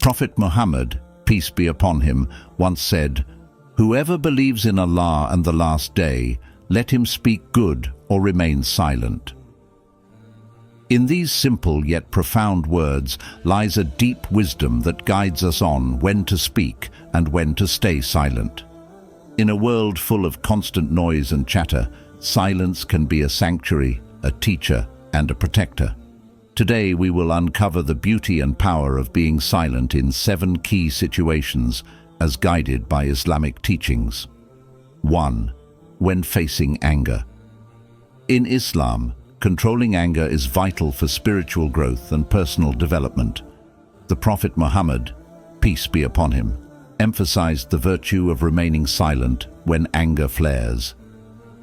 Prophet Muhammad, peace be upon him, once said, "Whoever believes in Allah and the last day, let him speak good or remain silent." In these simple yet profound words lies a deep wisdom that guides us on when to speak and when to stay silent. In a world full of constant noise and chatter, silence can be a sanctuary, a teacher, and a protector. Today we will uncover the beauty and power of being silent in 7 key situations as guided by Islamic teachings. 1. When facing anger. In Islam, controlling anger is vital for spiritual growth and personal development. The Prophet Muhammad, peace be upon him, emphasized the virtue of remaining silent when anger flares.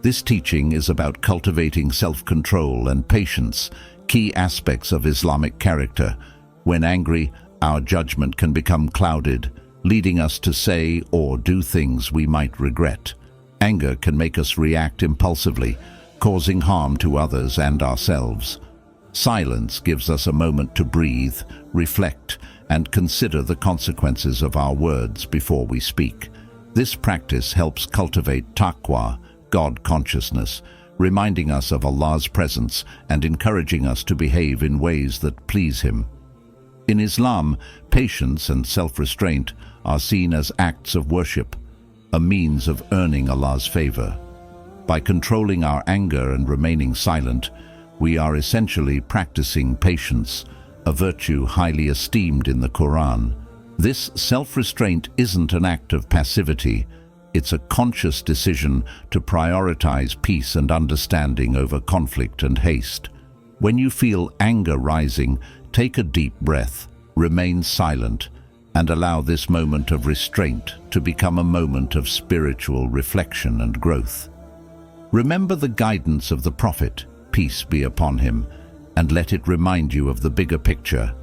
This teaching is about cultivating self-control and patience, key aspects of Islamic character. When angry, our judgment can become clouded, leading us to say or do things we might regret. Anger can make us react impulsively, causing harm to others and ourselves. Silence gives us a moment to breathe, reflect, and consider the consequences of our words before we speak. This practice helps cultivate taqwa, God consciousness, reminding us of Allah's presence and encouraging us to behave in ways that please Him. In Islam, patience and self-restraint are seen as acts of worship, a means of earning Allah's favor. By controlling our anger and remaining silent, we are essentially practicing patience, a virtue highly esteemed in the Quran. This self-restraint isn't an act of passivity. It's a conscious decision to prioritize peace and understanding over conflict and haste. When you feel anger rising, take a deep breath, remain silent, and allow this moment of restraint to become a moment of spiritual reflection and growth. Remember the guidance of the Prophet, peace be upon him, and let it remind you of the bigger picture.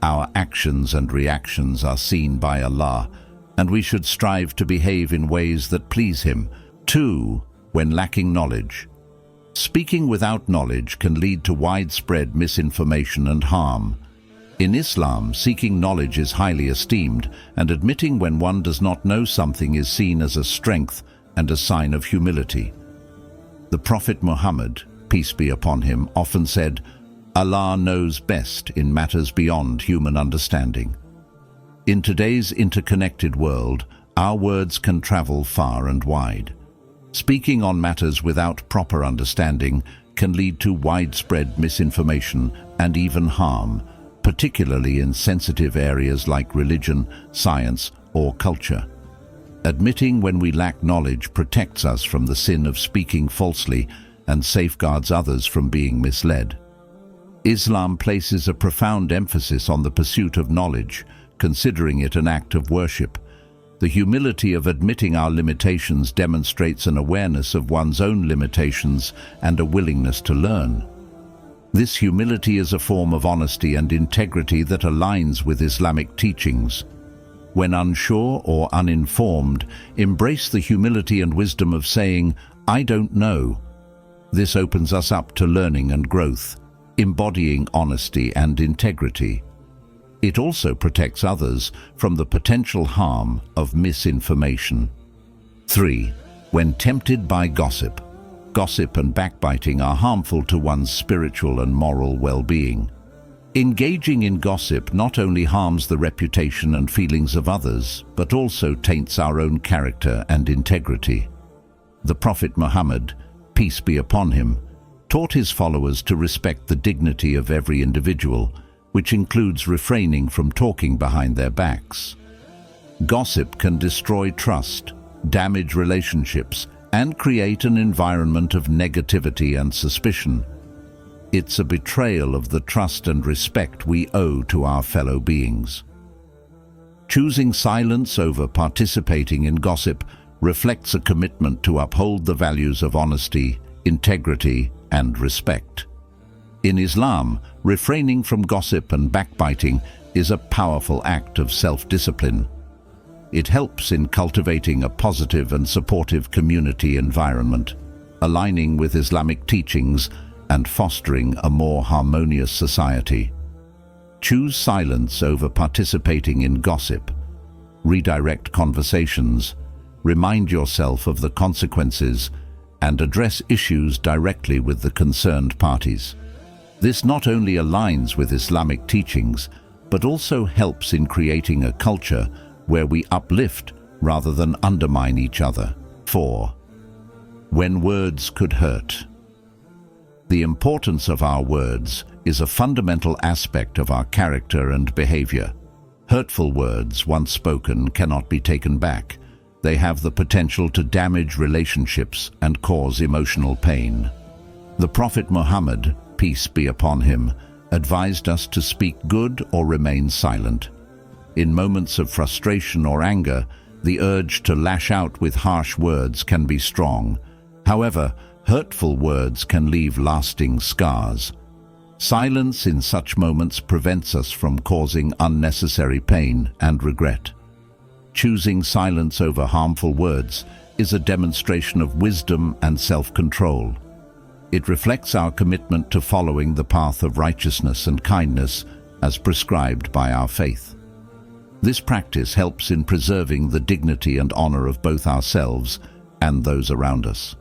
Our actions and reactions are seen by Allah, and we should strive to behave in ways that please Him. 2. When lacking knowledge. Speaking without knowledge can lead to widespread misinformation and harm. In Islam, seeking knowledge is highly esteemed, and admitting when one does not know something is seen as a strength and a sign of humility. The Prophet Muhammad, peace be upon him, often said, "Allah knows best in matters beyond human understanding." In today's interconnected world, our words can travel far and wide. Speaking on matters without proper understanding can lead to widespread misinformation and even harm, particularly in sensitive areas like religion, science, or culture. Admitting when we lack knowledge protects us from the sin of speaking falsely and safeguards others from being misled. Islam places a profound emphasis on the pursuit of knowledge, considering it an act of worship. The humility of admitting our limitations demonstrates an awareness of one's own limitations and a willingness to learn. This humility is a form of honesty and integrity that aligns with Islamic teachings. When unsure or uninformed, embrace the humility and wisdom of saying, "I don't know." This opens us up to learning and growth, embodying honesty and integrity. It also protects others from the potential harm of misinformation. 3. When tempted by gossip. Gossip and backbiting are harmful to one's spiritual and moral well-being. Engaging in gossip not only harms the reputation and feelings of others, but also taints our own character and integrity. The Prophet Muhammad, peace be upon him, taught his followers to respect the dignity of every individual, which includes refraining from talking behind their backs. Gossip can destroy trust, damage relationships, and create an environment of negativity and suspicion. It's a betrayal of the trust and respect we owe to our fellow beings. Choosing silence over participating in gossip reflects a commitment to uphold the values of honesty, integrity, and respect. In Islam, refraining from gossip and backbiting is a powerful act of self-discipline. It helps in cultivating a positive and supportive community environment, aligning with Islamic teachings and fostering a more harmonious society. Choose silence over participating in gossip. Redirect conversations, remind yourself of the consequences, and address issues directly with the concerned parties. This not only aligns with Islamic teachings, but also helps in creating a culture where we uplift rather than undermine each other. 4. When words could hurt. The importance of our words is a fundamental aspect of our character and behavior. Hurtful words, once spoken, cannot be taken back. They have the potential to damage relationships and cause emotional pain. The Prophet Muhammad, peace be upon him, advised us to speak good or remain silent. In moments of frustration or anger, the urge to lash out with harsh words can be strong. However, hurtful words can leave lasting scars. Silence in such moments prevents us from causing unnecessary pain and regret. Choosing silence over harmful words is a demonstration of wisdom and self-control. It reflects our commitment to following the path of righteousness and kindness as prescribed by our faith. This practice helps in preserving the dignity and honor of both ourselves and those around us.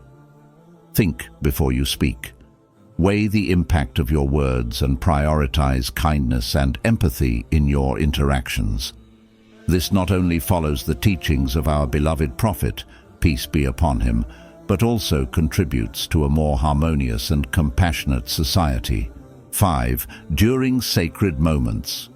Think before you speak. Weigh the impact of your words and prioritize kindness and empathy in your interactions. This not only follows the teachings of our beloved Prophet, peace be upon him, but also contributes to a more harmonious and compassionate society. 5. During sacred moments.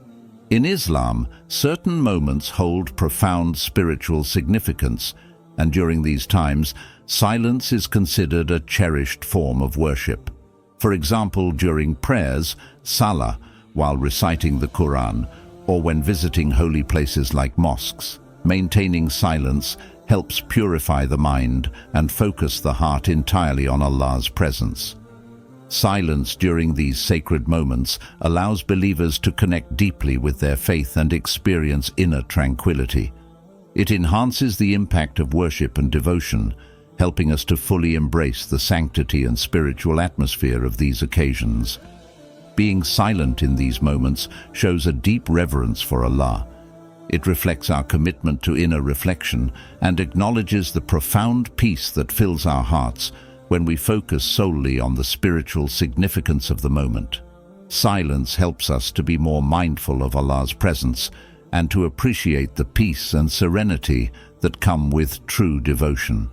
In Islam, certain moments hold profound spiritual significance, and during these times, silence is considered a cherished form of worship. For example, during prayers, salah, while reciting the Quran, or when visiting holy places like mosques, maintaining silence helps purify the mind and focus the heart entirely on Allah's presence. Silence during these sacred moments allows believers to connect deeply with their faith and experience inner tranquility. It enhances the impact of worship and devotion, helping us to fully embrace the sanctity and spiritual atmosphere of these occasions. Being silent in these moments shows a deep reverence for Allah. It reflects our commitment to inner reflection and acknowledges the profound peace that fills our hearts when we focus solely on the spiritual significance of the moment. Silence helps us to be more mindful of Allah's presence and to appreciate the peace and serenity that come with true devotion.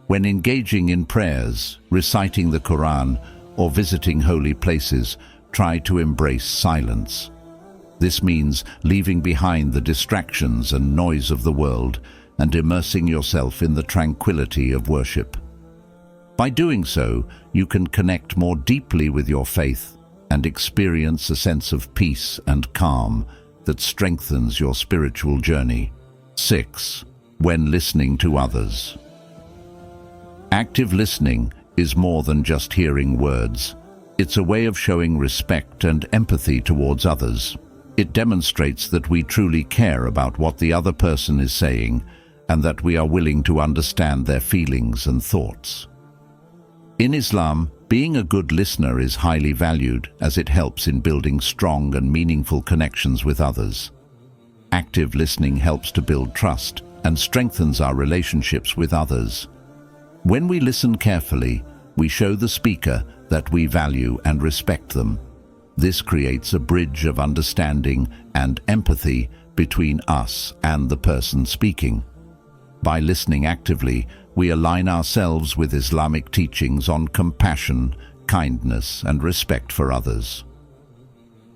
When engaging in prayers, reciting the Quran, or visiting holy places, try to embrace silence. This means leaving behind the distractions and noise of the world and immersing yourself in the tranquility of worship. By doing so, you can connect more deeply with your faith and experience a sense of peace and calm that strengthens your spiritual journey. 6. When listening to others. Active listening is more than just hearing words. It's a way of showing respect and empathy towards others. It demonstrates that we truly care about what the other person is saying and that we are willing to understand their feelings and thoughts. In Islam, being a good listener is highly valued as it helps in building strong and meaningful connections with others. Active listening helps to build trust and strengthens our relationships with others. When we listen carefully, we show the speaker that we value and respect them. This creates a bridge of understanding and empathy between us and the person speaking. By listening actively, we align ourselves with Islamic teachings on compassion, kindness, and respect for others.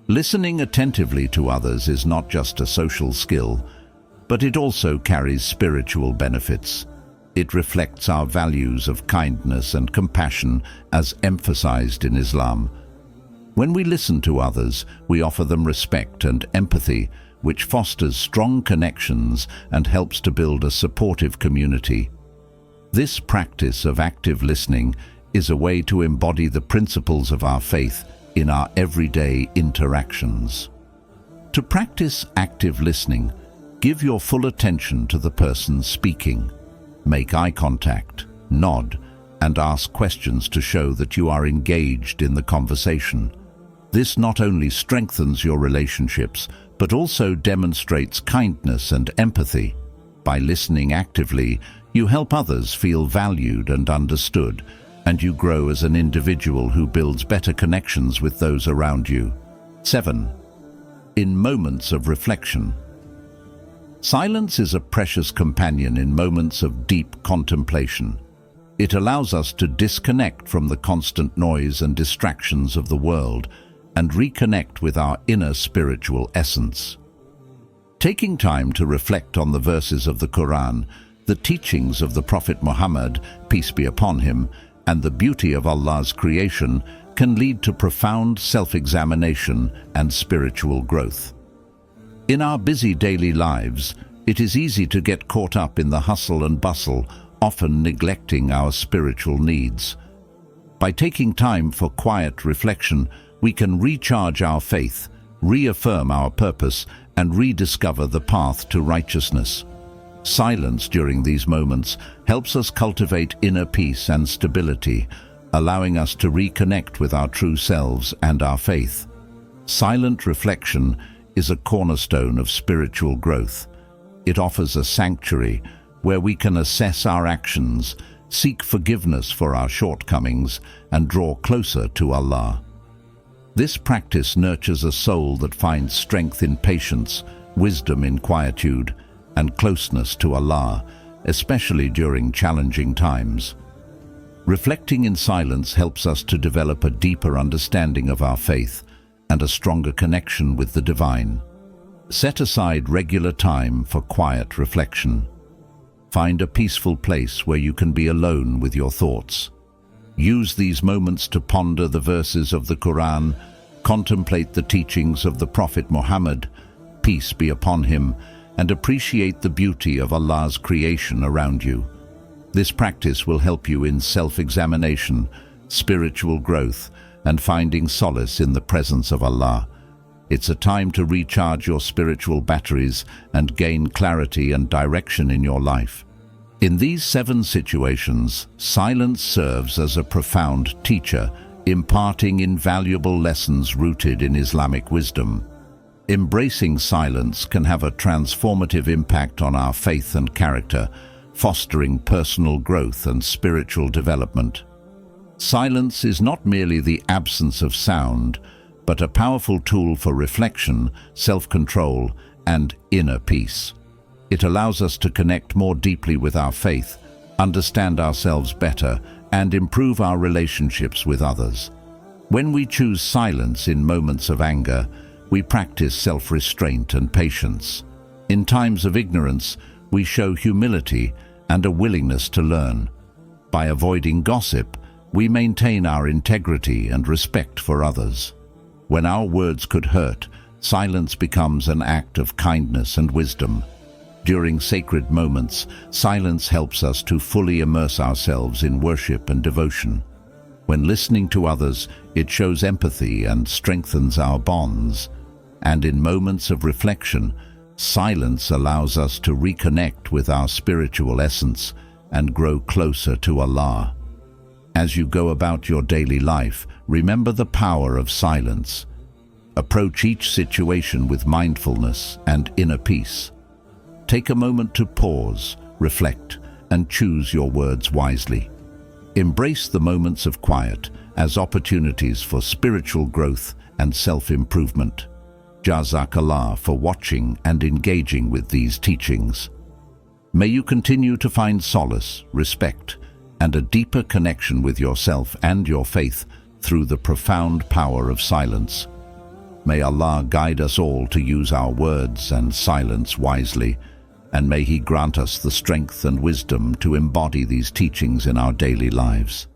Listening attentively to others is not just a social skill, but it also carries spiritual benefits. It reflects our values of kindness and compassion as emphasized in Islam. When we listen to others, we offer them respect and empathy, which fosters strong connections and helps to build a supportive community. This practice of active listening is a way to embody the principles of our faith in our everyday interactions. To practice active listening, give your full attention to the person speaking. Make eye contact, nod, and ask questions to show that you are engaged in the conversation. This not only strengthens your relationships, but also demonstrates kindness and empathy. By listening actively, you help others feel valued and understood, and you grow as an individual who builds better connections with those around you. 7. In moments of reflection. Silence is a precious companion in moments of deep contemplation. It allows us to disconnect from the constant noise and distractions of the world and reconnect with our inner spiritual essence. Taking time to reflect on the verses of the Quran, the teachings of the Prophet Muhammad, peace be upon him, and the beauty of Allah's creation can lead to profound self-examination and spiritual growth. In our busy daily lives, it is easy to get caught up in the hustle and bustle, often neglecting our spiritual needs. By taking time for quiet reflection, we can recharge our faith, reaffirm our purpose, and rediscover the path to righteousness. Silence during these moments helps us cultivate inner peace and stability, allowing us to reconnect with our true selves and our faith. Silent reflection is a cornerstone of spiritual growth. It offers a sanctuary where we can assess our actions, seek forgiveness for our shortcomings, and draw closer to Allah. This practice nurtures a soul that finds strength in patience, wisdom in quietude, and closeness to Allah, especially during challenging times. Reflecting in silence helps us to develop a deeper understanding of our faith and a stronger connection with the divine. Set aside regular time for quiet reflection. Find a peaceful place where you can be alone with your thoughts. Use these moments to ponder the verses of the Quran, contemplate the teachings of the Prophet Muhammad, peace be upon him, and appreciate the beauty of Allah's creation around you. This practice will help you in self-examination, spiritual growth, and finding solace in the presence of Allah. It's a time to recharge your spiritual batteries and gain clarity and direction in your life. In these 7 situations, silence serves as a profound teacher, imparting invaluable lessons rooted in Islamic wisdom. Embracing silence can have a transformative impact on our faith and character, fostering personal growth and spiritual development. Silence is not merely the absence of sound, but a powerful tool for reflection, self-control, and inner peace. It allows us to connect more deeply with our faith, understand ourselves better, and improve our relationships with others. When we choose silence in moments of anger, we practice self-restraint and patience. In times of ignorance, we show humility and a willingness to learn. By avoiding gossip, we maintain our integrity and respect for others. When our words could hurt, silence becomes an act of kindness and wisdom. During sacred moments, silence helps us to fully immerse ourselves in worship and devotion. When listening to others, it shows empathy and strengthens our bonds. And in moments of reflection, silence allows us to reconnect with our spiritual essence and grow closer to Allah. As you go about your daily life, remember the power of silence. Approach each situation with mindfulness and inner peace. Take a moment to pause, reflect, and choose your words wisely. Embrace the moments of quiet as opportunities for spiritual growth and self-improvement. Jazakallah for watching and engaging with these teachings. May you continue to find solace, respect, and a deeper connection with yourself and your faith through the profound power of silence. May Allah guide us all to use our words and silence wisely, and may He grant us the strength and wisdom to embody these teachings in our daily lives.